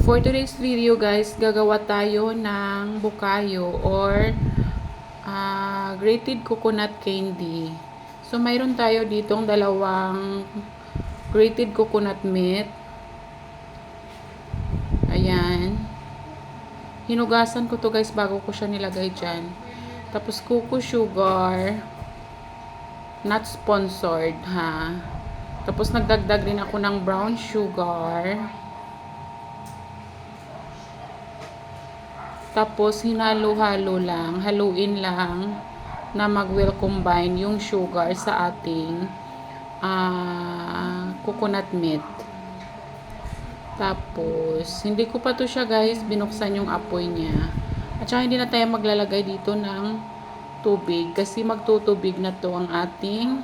For today's video guys, gagawa tayo ng bukayo or grated coconut candy. So mayroon tayo ditong dalawang grated coconut meat. Ayan. Hinugasan ko to guys bago ko siya nilagay dyan. Tapos cocoa sugar. Not sponsored ha. Tapos nagdagdag din ako ng brown sugar. Tapos, hinalo-halo lang, haluin lang na mag-well combine yung sugar sa ating coconut meat. Tapos, hindi ko pa to siya guys, binuksan yung apoy niya. At saka hindi na tayo maglalagay dito ng tubig kasi magtutubig na to ang ating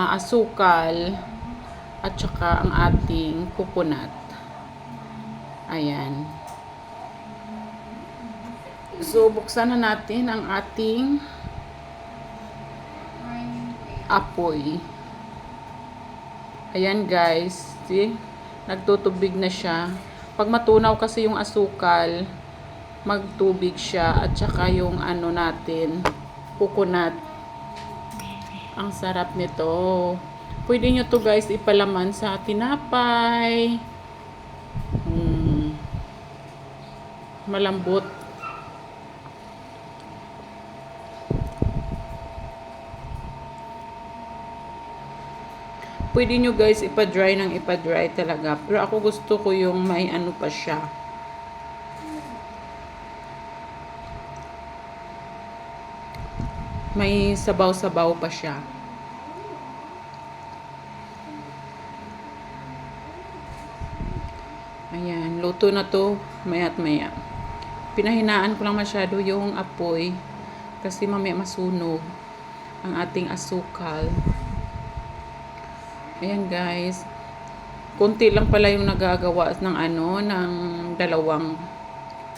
asukal at saka ang ating coconut. Ayan. So, buksan na natin ang ating apoy. Ayan guys. See? Nagtutubig na siya. Pag matunaw kasi yung asukal, magtubig siya. At saka yung ano natin, coconut. Ang sarap nito. Pwede nyo to guys ipalaman sa tinapay. Malambot. Pwede nyo guys ipa-dry ng ipa-dry talaga. Pero ako gusto ko yung may ano pa siya. May sabaw-sabaw pa siya. Ayan, luto na to maya't maya. Pinahinaan ko lang masyado yung apoy kasi mamaya masunog ang ating asukal. Ayan guys. Konti lang pala yung nagagawa ng ng dalawang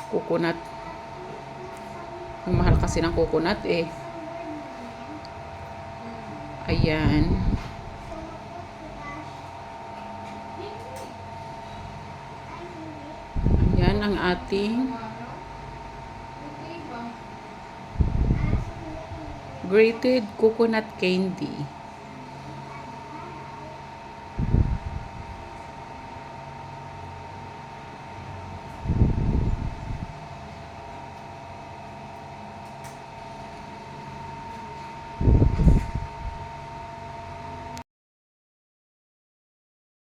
coconut. Ang mahal kasi ng coconut eh. Ayan. Ayan ang ating grated coconut candy.